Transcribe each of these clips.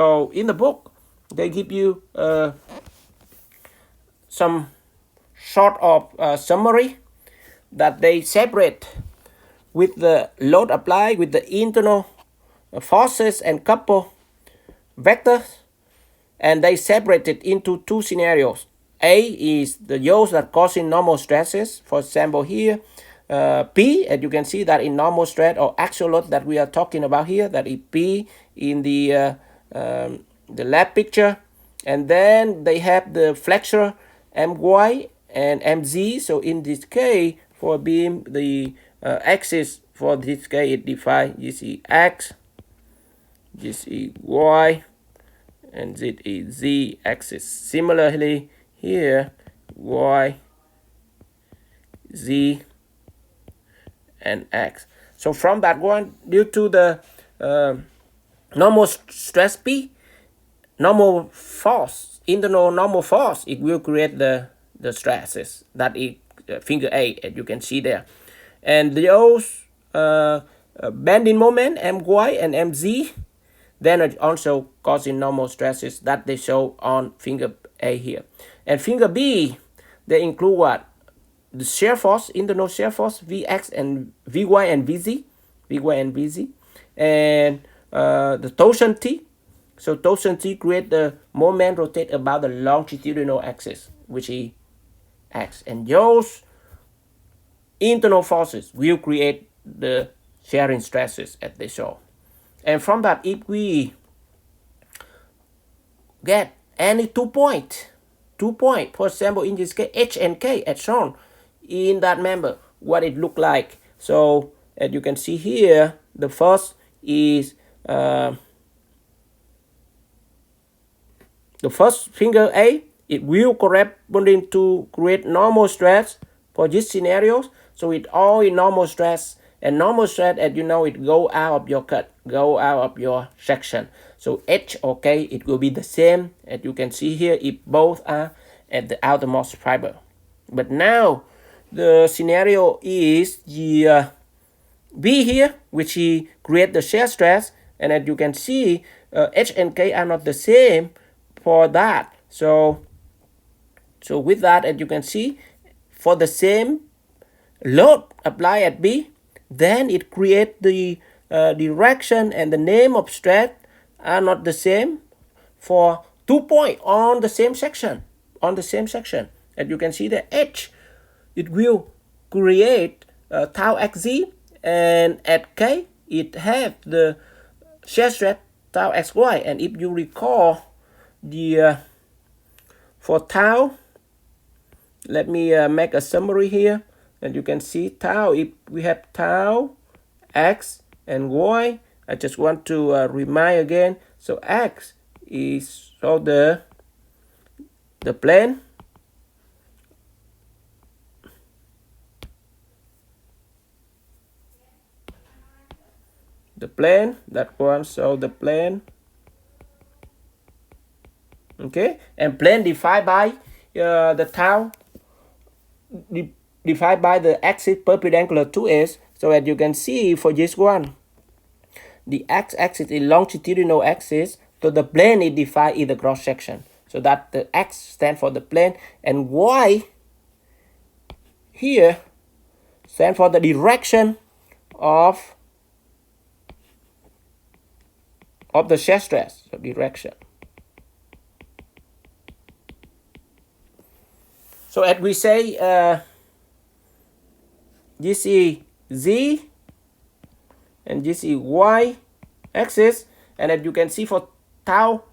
So in the book, they give you some sort of summary that they separate with the load applied with the internal forces and couple vectors, and they separate it into two scenarios. A is the those that causing normal stresses. For example, here P, and you can see that in normal stress or axial load that we are talking about here, that is P in the lab picture, and then they have the flexure My and Mz. So in this case, for beam, the axis for this case it defines this is x, this is y, and this is z axis. Similarly here, y, z, and x. So from that one, due to the normal stress P, normal force, internal normal force, it will create the stresses. That is figure A, as you can see there. And those bending moment, My and Mz, then it also causing normal stresses that they show on finger A here. And finger B, they include what? The shear force, internal shear force, Vx and Vy and Vz, and the torsion T. So torsion T create the moment rotate about the longitudinal axis, which is x. And those internal forces will create the shearing stresses as they show. And from that, if we get any 2 point, for example, in this case, H and K as shown in that member, what it look like. So as you can see here, the first is the first finger A, it will corresponding to create normal stress for these scenarios. So it all in normal stress, and normal stress, as you know, it go out of your cut, go out of your section. So H or K, it will be the same as you can see here if both are at the outermost fiber. But now the scenario is the B here, which he create the shear stress, and as you can see, H and K are not the same for that. So with that, as you can see, for the same load applied at B, then it creates the direction and the name of stress are not the same for 2 points on the same section. As you can see, the H, it will create tau xz, and at K it have the shear stress tau xy. And if you recall the for tau, let me make a summary here, and you can see tau, if we have tau x and y, I just want to remind again. So x is so the plane, that one, so the plane, okay, and plane defined by the tau divided by the axis perpendicular to it. So as you can see for this one, the x-axis is longitudinal axis, so the plane is defined in the cross section. So that the x stands for the plane, and y here stands for the direction of the shear stress, so direction. So as we say, this is z and this is y axis, and as you can see for tau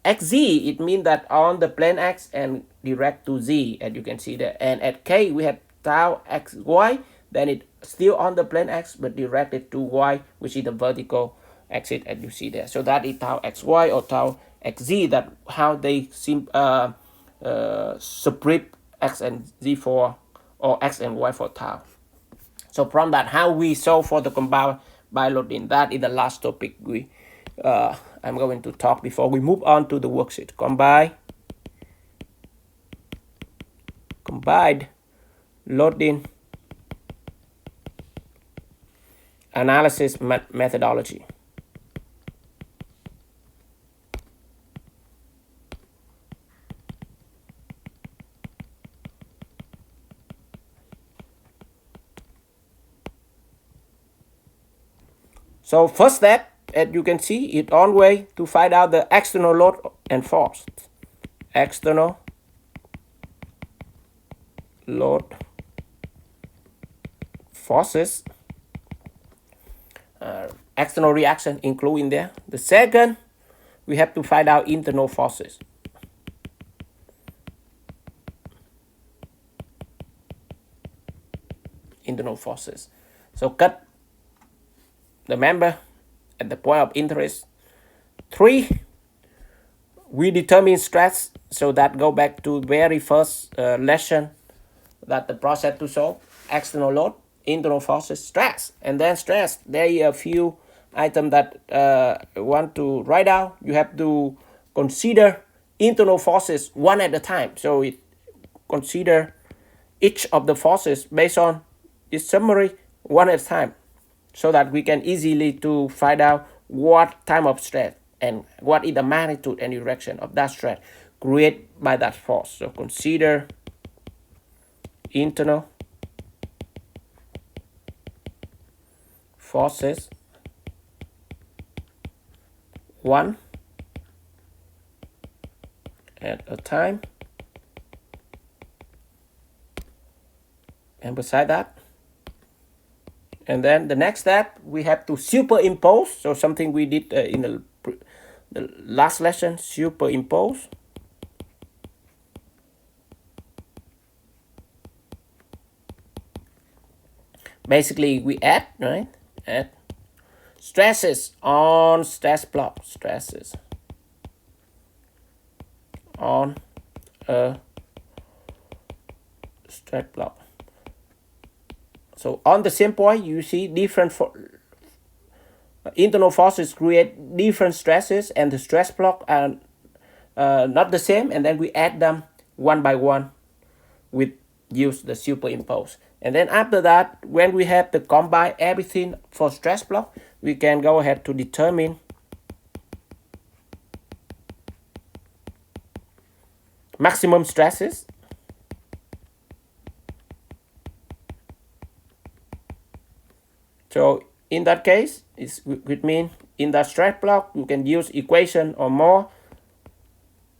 xz, it means that on the plane x and direct to z, as you can see there. And at K we have tau xy, then it still on the plane x but directed to y, which is the vertical axis, as you see there. So that is tau xy or tau xz, that how they separate x and z for, or x and y for tau. So from that, how we solve for the combined biloading, that is the last topic we I'm going to talk before we move on to the worksheet. Combined loading analysis methodology. So first step, as you can see, it's on way to find out the external load and force. External load forces, external reaction include in there. The second, we have to find out internal forces. Internal forces. So cut the member at the point of interest. 3, we determine stress. So that go back to very first lesson that the process to solve. External load, internal forces, stress. And then stress, there are a few items that want to write down. You have to consider internal forces one at a time. So it consider each of the forces based on this summary one at a time, so that we can easily to find out what type of stress and what is the magnitude and direction of that stress created by that force. So consider internal forces one at a time. And beside that, and then the next step, we have to superimpose. So something we did in the last lesson, superimpose. Basically, we add, right? Add stresses on stress block, stresses on a stress block. So on the same point, you see different internal forces create different stresses, and the stress block are not the same, and then we add them one by one with use the superimpose. And then after that, when we have to combine everything for stress block, we can go ahead to determine maximum stresses. So in that case, it means in that stress block, you can use equation or more,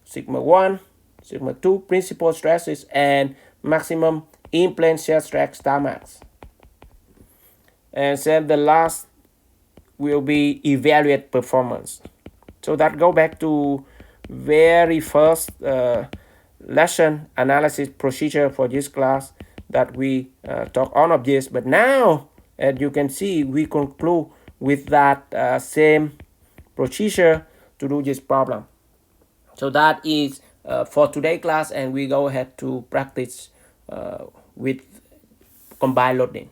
sigma 1, sigma 2 principal stresses, and maximum in-plane shear stress star max. And then the last will be evaluate performance. So that go back to very first lesson analysis procedure for this class that we talk on of this. But now, as you can see, we conclude with that same procedure to do this problem. So that is for today class, and we go ahead to practice with combined loading.